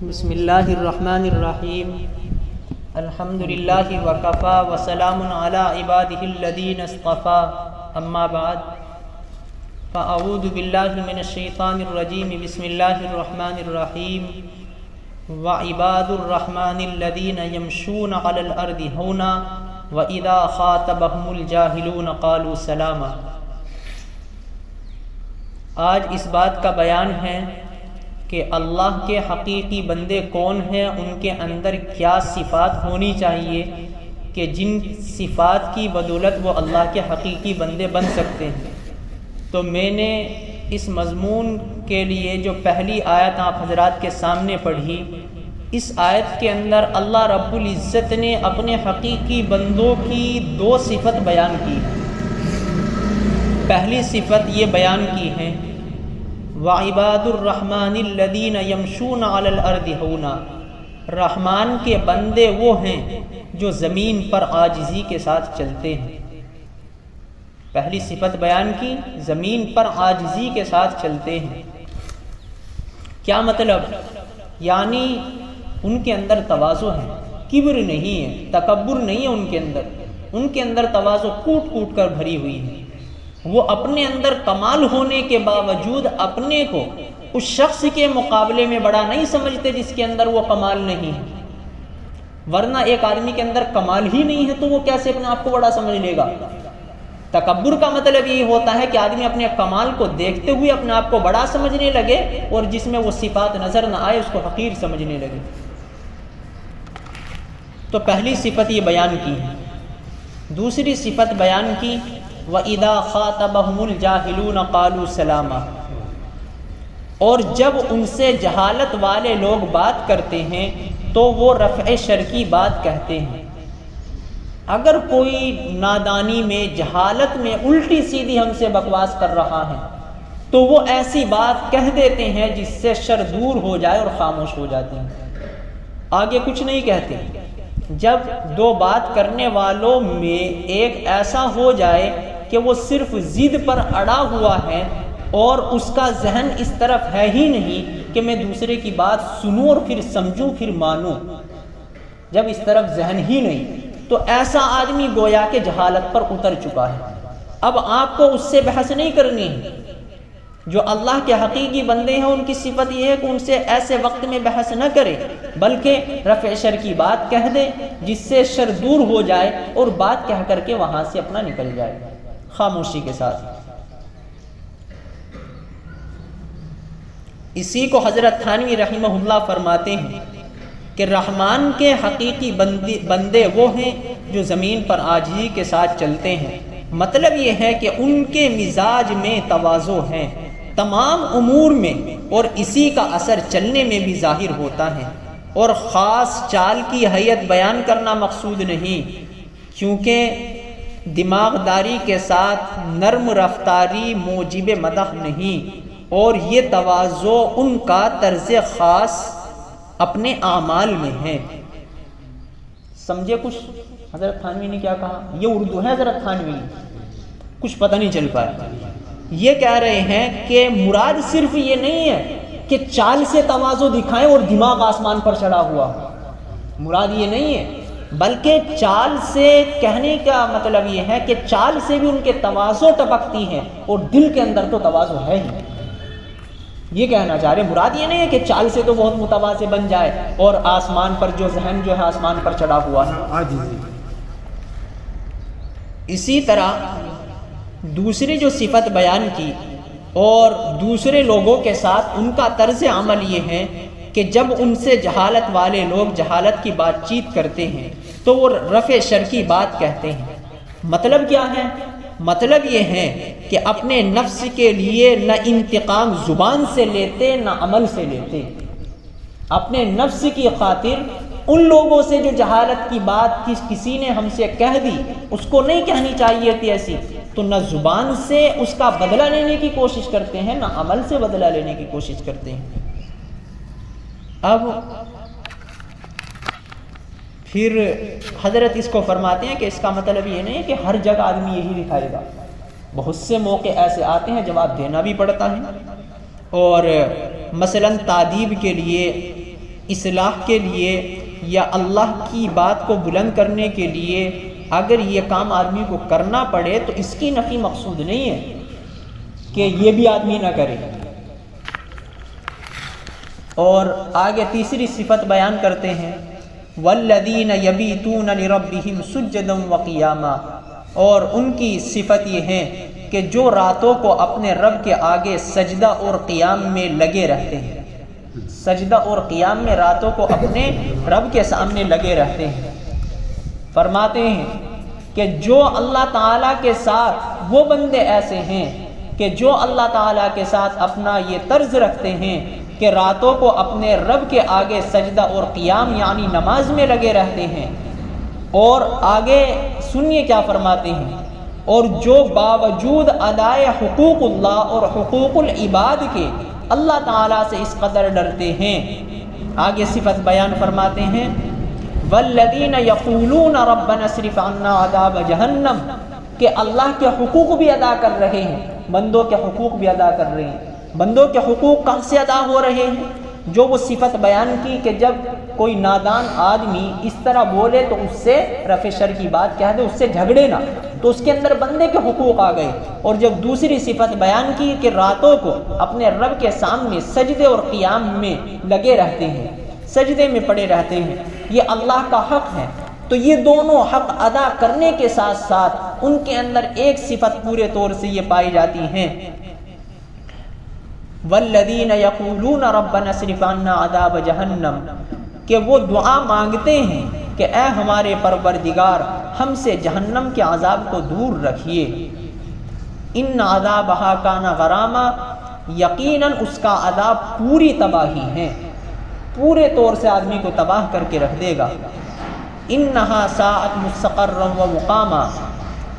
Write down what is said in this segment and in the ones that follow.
بسم اللہ الرحمن الرحیم الحمد للہ وکفا وسلام علی عبادہ الذین اصطفا اما بعد فاعوذ باللہ من الشیطان الرجیم بسم اللہ الرحمن الرحیم وعباد الرحمن الذین یمشون علی الارض ہونا واذا خاطبهم الجاہلون قالوا سلاما۔ آج اس بات کا بیان ہے کہ اللہ کے حقیقی بندے کون ہیں، ان کے اندر کیا صفات ہونی چاہیے کہ جن صفات کی بدولت وہ اللہ کے حقیقی بندے بن سکتے ہیں۔ تو میں نے اس مضمون کے لیے جو پہلی آیت آپ حضرات کے سامنے پڑھی، اس آیت کے اندر اللہ رب العزت نے اپنے حقیقی بندوں کی دو صفت بیان کی۔ پہلی صفت یہ بیان کی ہے وَعِبَادُ الرَّحْمَنِ الَّذِينَ يَمْشُونَ عَلَى الْأَرْضِ هَوْنًا، رحمان کے بندے وہ ہیں جو زمین پر عاجزی کے ساتھ چلتے ہیں۔ پہلی صفت بیان کی، زمین پر عاجزی کے ساتھ چلتے ہیں۔ کیا مطلب؟ یعنی ان کے اندر تواضع ہے، کبر نہیں ہے، تکبر نہیں ہے ان کے اندر تواضع کوٹ کوٹ کر بھری ہوئی ہے۔ وہ اپنے اندر کمال ہونے کے باوجود اپنے کو اس شخص کے مقابلے میں بڑا نہیں سمجھتے جس کے اندر وہ کمال نہیں ہے، ورنہ ایک آدمی کے اندر کمال ہی نہیں ہے تو وہ کیسے اپنے آپ کو بڑا سمجھ لے گا۔ تکبر کا مطلب یہ ہوتا ہے کہ آدمی اپنے کمال کو دیکھتے ہوئے اپنے آپ کو بڑا سمجھنے لگے اور جس میں وہ صفات نظر نہ آئے اس کو حقیر سمجھنے لگے۔ تو پہلی صفت یہ بیان کی ہے۔ دوسری صفت بیان کی وَإِذَا خَاطَبَهُمُ الْجَاهِلُونَ قَالُوا سَلَامًا، اور جب ان سے جہالت والے لوگ بات کرتے ہیں تو وہ رفع شر کی بات کہتے ہیں۔ اگر کوئی نادانی میں، جہالت میں الٹی سیدھی ہم سے بکواس کر رہا ہے تو وہ ایسی بات کہہ دیتے ہیں جس سے شر دور ہو جائے اور خاموش ہو جاتے ہیں، آگے کچھ نہیں کہتے۔ جب دو بات کرنے والوں میں ایک ایسا ہو جائے کہ وہ صرف ضد پر اڑا ہوا ہے اور اس کا ذہن اس طرف ہے ہی نہیں کہ میں دوسرے کی بات سنوں اور پھر سمجھوں پھر مانوں، جب اس طرف ذہن ہی نہیں تو ایسا آدمی گویا کہ جہالت پر اتر چکا ہے۔ اب آپ کو اس سے بحث نہیں کرنی ہے۔ جو اللہ کے حقیقی بندے ہیں ان کی صفت یہ ہے کہ ان سے ایسے وقت میں بحث نہ کرے بلکہ رفع شر کی بات کہہ دے جس سے شر دور ہو جائے اور بات کہہ کر کے وہاں سے اپنا نکل جائے خاموشی کے ساتھ۔ اسی کو حضرت تھانوی رحمہ اللہ فرماتے ہیں کہ رحمان کے حقیقی بندے وہ ہیں جو زمین پر عاجزی کے ساتھ چلتے ہیں۔ مطلب یہ ہے کہ ان کے مزاج میں تواضع ہے تمام امور میں، اور اسی کا اثر چلنے میں بھی ظاہر ہوتا ہے، اور خاص چال کی حیت بیان کرنا مقصود نہیں، کیونکہ دماغ داری کے ساتھ نرم رفتاری موجب مدح نہیں، اور یہ تواضع ان کا طرز خاص اپنے اعمال میں ہے۔ سمجھے کچھ حضرت تھانوی نے کیا کہا؟ یہ اردو ہے حضرت تھانوی، کچھ پتہ نہیں چل پایا۔ یہ کہہ رہے ہیں کہ مراد صرف یہ نہیں ہے کہ چال سے تواضع دکھائیں اور دماغ آسمان پر چڑھا ہوا، مراد یہ نہیں ہے، بلکہ چال سے کہنے کا مطلب یہ ہے کہ چال سے بھی ان کے تواضع ٹپکتی ہیں اور دل کے اندر تو تواضع ہے ہی۔ یہ کہنا چاہ رہے، مراد یہ نہیں ہے کہ چال سے تو بہت متواضع بن جائے اور آسمان پر جو ذہن جو ہے آسمان پر چڑھا ہوا ہے۔ اسی طرح دوسری جو صفت بیان کی اور دوسرے لوگوں کے ساتھ ان کا طرز عمل یہ ہے کہ جب ان سے جہالت والے لوگ جہالت کی بات چیت کرتے ہیں تو وہ رفع شر کی بات کہتے ہیں۔ مطلب کیا ہے؟ مطلب یہ ہے کہ اپنے نفس کے لیے نہ انتقام زبان سے لیتے نہ عمل سے لیتے، اپنے نفس کی خاطر ان لوگوں سے جو جہالت کی بات کسی نے ہم سے کہہ دی اس کو نہیں کہنی چاہیے تھی ایسی، تو نہ زبان سے اس کا بدلہ لینے کی کوشش کرتے ہیں نہ عمل سے بدلہ لینے کی کوشش کرتے ہیں۔ اب پھر حضرت اس کو فرماتے ہیں کہ اس کا مطلب یہ نہیں ہے کہ ہر جگہ آدمی یہی دکھائے گا، بہت سے موقع ایسے آتے ہیں جواب دینا بھی پڑتا ہے، اور مثلا تعدیب کے لیے اصلاح کے لیے یا اللہ کی بات کو بلند کرنے کے لیے اگر یہ کام آدمی کو کرنا پڑے تو اس کی نفی مقصود نہیں ہے کہ یہ بھی آدمی نہ کرے۔ اور آگے تیسری صفت بیان کرتے ہیں والذین یبیتون لربہم سجدا وقیاما، اور ان کی صفت یہ ہے کہ جو راتوں کو اپنے رب کے آگے سجدہ اور قیام میں لگے رہتے ہیں، سجدہ اور قیام میں راتوں کو اپنے رب کے سامنے لگے رہتے ہیں۔ فرماتے ہیں کہ جو اللہ تعالیٰ کے ساتھ وہ بندے ایسے ہیں کہ جو اللہ تعالیٰ کے ساتھ اپنا یہ طرز رکھتے ہیں کہ راتوں کو اپنے رب کے آگے سجدہ اور قیام یعنی نماز میں لگے رہتے ہیں، اور آگے سنیے کیا فرماتے ہیں، اور جو باوجود ادائے حقوق اللہ اور حقوق العباد کے اللہ تعالیٰ سے اس قدر ڈرتے ہیں۔ آگے صفت بیان فرماتے ہیں والذین یقولون ربنا اصرف عنا عذاب جہنم، کہ اللہ کے حقوق بھی ادا کر رہے ہیں، بندوں کے حقوق بھی ادا کر رہے ہیں۔ بندوں کے حقوق کہاں سے ادا ہو رہے ہیں؟ جو وہ صفت بیان کی کہ جب کوئی نادان آدمی اس طرح بولے تو اس سے رفع شر کی بات کہہ دے، اس سے جھگڑے نہ، تو اس کے اندر بندے کے حقوق آ گئے۔ اور جب دوسری صفت بیان کی کہ راتوں کو اپنے رب کے سامنے سجدے اور قیام میں لگے رہتے ہیں، سجدے میں پڑے رہتے ہیں، یہ اللہ کا حق ہے، تو یہ دونوں حق ادا کرنے کے ساتھ ساتھ ان کے اندر ایک صفت پورے طور سے یہ پائی جاتی ہے والذین یقولون ربنا اصرف عنا عذاب جہنم، کہ وہ دعا مانگتے ہیں کہ اے ہمارے پروردگار ہم سے جہنم کے عذاب کو دور رکھیے۔ ان عذابہا کان غراما، یقیناً اس کا عذاب پوری تباہی ہے، پورے طور سے آدمی کو تباہ کر کے رکھ دے گا۔ انہا ساعت مستقرا و مقاما،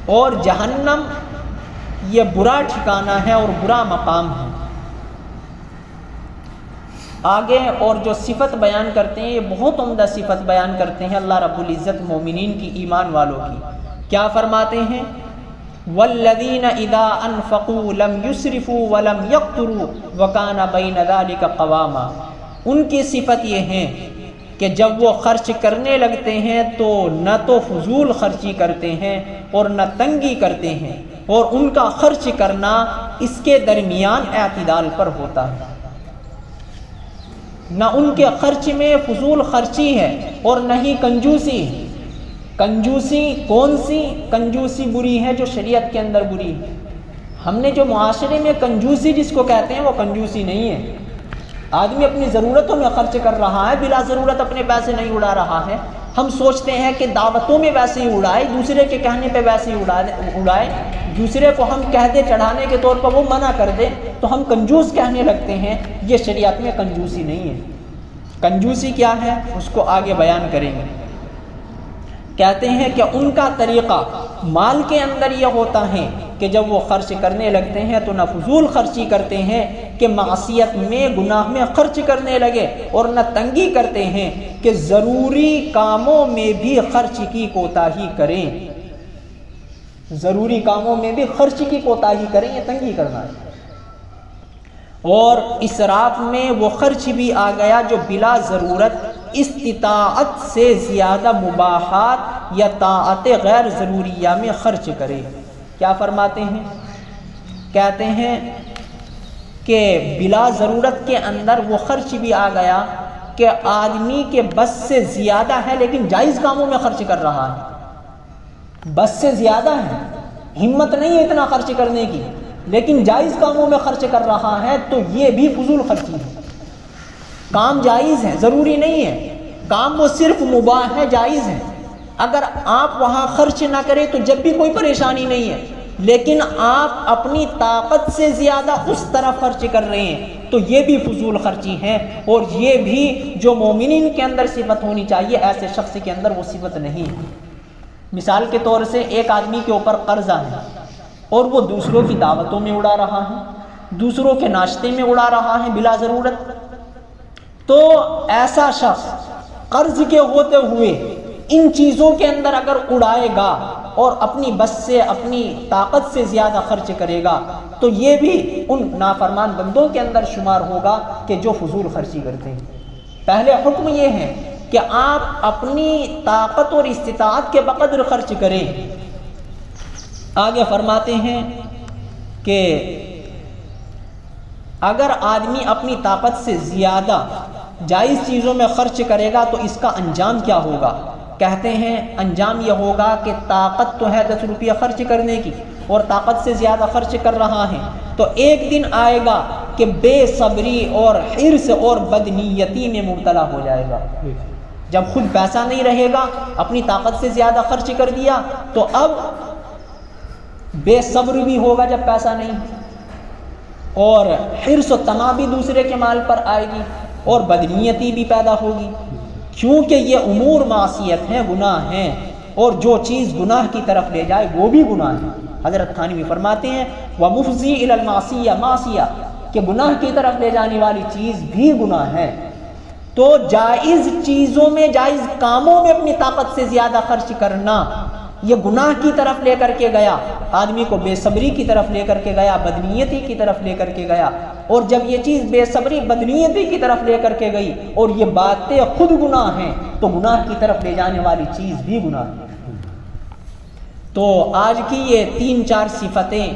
اور جہنم یہ برا ٹھکانہ ہے اور برا مقام ہے۔ آگے اور جو صفت بیان کرتے ہیں یہ بہت عمدہ صفت بیان کرتے ہیں اللہ رب العزت مومنین کی، ایمان والوں کی۔ کیا فرماتے ہیں والذین اذا انفقوا لم یسرفوا ولم یقتروا وکان بین ذلک قواما، ان کی صفت یہ ہے کہ جب وہ خرچ کرنے لگتے ہیں تو نہ تو فضول خرچی کرتے ہیں اور نہ تنگی کرتے ہیں، اور ان کا خرچ کرنا اس کے درمیان اعتدال پر ہوتا ہے، نہ ان کے خرچ میں فضول خرچی ہے اور نہ ہی کنجوسی ہے۔ کنجوسی کون سی کنجوسی بری ہے؟ جو شریعت کے اندر بری ہے۔ ہم نے جو معاشرے میں کنجوسی جس کو کہتے ہیں وہ کنجوسی نہیں ہے۔ آدمی اپنی ضرورتوں میں خرچ کر رہا ہے، بلا ضرورت اپنے پیسے نہیں اڑا رہا ہے۔ ہم سوچتے ہیں کہ دعوتوں میں ویسے ہی اڑائے، دوسرے کے کہنے پہ ویسے ہی اڑائے، دوسرے کو ہم کہہ دے چڑھانے کے طور پر وہ منع کر دے تو ہم کنجوس کہنے لگتے ہیں۔ یہ شریعت میں کنجوسی نہیں ہے۔ کنجوسی کیا ہے اس کو آگے بیان کریں گے۔ کہتے ہیں کہ ان کا طریقہ مال کے اندر یہ ہوتا ہے کہ جب وہ خرچ کرنے لگتے ہیں تو نہ فضول خرچی کرتے ہیں کہ معصیت میں گناہ میں خرچ کرنے لگے، اور نہ تنگی کرتے ہیں کہ ضروری کاموں میں بھی خرچ کی کوتاہی کریں، ضروری کاموں میں بھی خرچ کی کوتاہی کریں، یہ تنگی کرنا ہے۔ اور اسراف میں وہ خرچ بھی آ گیا جو بلا ضرورت استطاعت سے زیادہ مباحات یا طاعت غیر ضروریہ میں خرچ کرے۔ کیا فرماتے ہیں؟ کہتے ہیں کہ بلا ضرورت کے اندر وہ خرچ بھی آ گیا کہ آدمی کے بس سے زیادہ ہے لیکن جائز کاموں میں خرچ کر رہا ہے، بس سے زیادہ ہے، ہمت نہیں ہے اتنا خرچ کرنے کی، لیکن جائز کاموں میں خرچ کر رہا ہے، تو یہ بھی فضول خرچی ہے۔ کام جائز ہے، ضروری نہیں ہے، کام وہ صرف مباح ہے، جائز ہے، اگر آپ وہاں خرچ نہ کریں تو جب بھی کوئی پریشانی نہیں ہے، لیکن آپ اپنی طاقت سے زیادہ اس طرف خرچ کر رہے ہیں تو یہ بھی فضول خرچی ہے، اور یہ بھی جو مومنین کے اندر صفت ہونی چاہیے ایسے شخص کے اندر وہ صفت نہیں ہے۔ مثال کے طور سے ایک آدمی کے اوپر قرضہ ہے اور وہ دوسروں کی دعوتوں میں اڑا رہا ہے، دوسروں کے ناشتے میں اڑا رہا ہے بلا ضرورت، تو ایسا شخص قرض کے ہوتے ہوئے ان چیزوں کے اندر اگر اڑائے گا اور اپنی بس سے اپنی طاقت سے زیادہ خرچ کرے گا تو یہ بھی ان نافرمان بندوں کے اندر شمار ہوگا کہ جو فضول خرچی کرتے ہیں۔ پہلے حکم یہ ہے کہ آپ اپنی طاقت اور استطاعت کے بقدر خرچ کریں۔ آگے فرماتے ہیں کہ اگر آدمی اپنی طاقت سے زیادہ جائز چیزوں میں خرچ کرے گا تو اس کا انجام کیا ہوگا؟ کہتے ہیں انجام یہ ہوگا کہ طاقت تو ہے 10 روپیہ خرچ کرنے کی اور طاقت سے زیادہ خرچ کر رہا ہے، تو ایک دن آئے گا کہ بے صبری اور حرص اور بدنیتی میں مبتلا ہو جائے گا۔ جب خود پیسہ نہیں رہے گا، اپنی طاقت سے زیادہ خرچ کر دیا، تو اب بے صبر بھی ہوگا جب پیسہ نہیں، اور حرص و طمع بھی دوسرے کے مال پر آئے گی، اور بدنیتی بھی پیدا ہوگی، کیونکہ یہ امور معصیت ہیں، گناہ ہیں، اور جو چیز گناہ کی طرف لے جائے وہ بھی گناہ ہے۔ حضرت تھانوی فرماتے ہیں وَمُفْضِي إِلَى الْمَعْصِيَّةِ معصیہ، کہ گناہ کی طرف لے جانے والی چیز بھی گناہ ہے۔ تو جائز چیزوں میں، جائز کاموں میں اپنی طاقت سے زیادہ خرچ کرنا یہ گناہ کی طرف لے کر کے گیا، آدمی کو بے صبری کی طرف لے کر کے گیا، بدنیتی کی طرف لے کر کے گیا، اور جب یہ چیز بے صبری بدنیتی کی طرف لے کر کے گئی اور یہ باتیں خود گناہ ہیں، تو گناہ کی طرف لے جانے والی چیز بھی گناہ ہے۔ تو آج کی یہ 3-4 صفتیں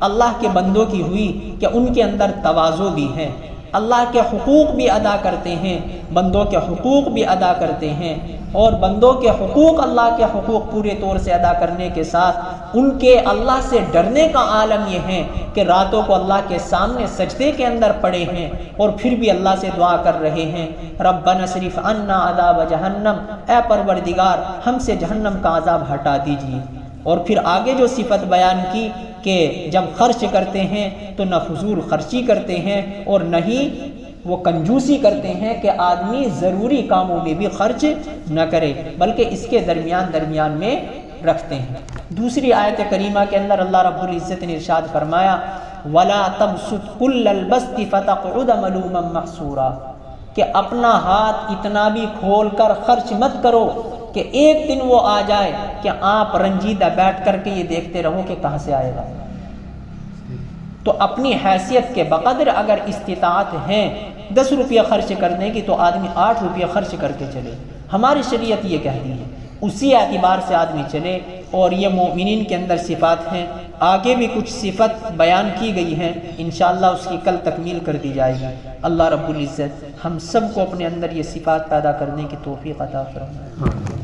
اللہ کے بندوں کی ہوئی کہ ان کے اندر تواضع بھی ہے، اللہ کے حقوق بھی ادا کرتے ہیں، بندوں کے حقوق بھی ادا کرتے ہیں، اور بندوں کے حقوق، اللہ کے حقوق پورے طور سے ادا کرنے کے ساتھ ان کے اللہ سے ڈرنے کا عالم یہ ہے کہ راتوں کو اللہ کے سامنے سجدے کے اندر پڑے ہیں اور پھر بھی اللہ سے دعا کر رہے ہیں ربنا اصرف عنا عذاب جہنم، اے پروردگار ہم سے جہنم کا عذاب ہٹا دیجیے۔ اور پھر آگے جو صفت بیان کی کہ جب خرچ کرتے ہیں تو نہ فضول خرچی کرتے ہیں اور نہ ہی وہ کنجوسی کرتے ہیں کہ آدمی ضروری کاموں میں بھی خرچ نہ کرے، بلکہ اس کے درمیان میں رکھتے ہیں۔ دوسری آیت کریمہ کے اندر اللہ رب العزت نے ارشاد فرمایا وَلَا تَبْسُطْ كُلَّ الْبَسْطِ فَتَقْعُدَ مَلُومًا مَحْسُورًا، کہ اپنا ہاتھ اتنا بھی کھول کر خرچ مت کرو کہ ایک دن وہ آ جائے کہ آپ رنجیدہ بیٹھ کر کے یہ دیکھتے رہو کہ کہاں سے آئے گا۔ تو اپنی حیثیت کے بقدر اگر استطاعت ہے 10 روپیہ خرچ کرنے کی تو آدمی 8 روپیہ خرچ کر کے چلے، ہماری شریعت یہ کہتی ہے، اسی اعتبار سے آدمی چلے۔ اور یہ مومنین کے اندر صفات ہیں، آگے بھی کچھ صفت بیان کی گئی ہیں، انشاءاللہ اس کی کل تکمیل کر دی جائے گی۔ اللہ رب العزت ہم سب کو اپنے اندر یہ صفات پیدا کرنے کی توفیق عطا فرمائے۔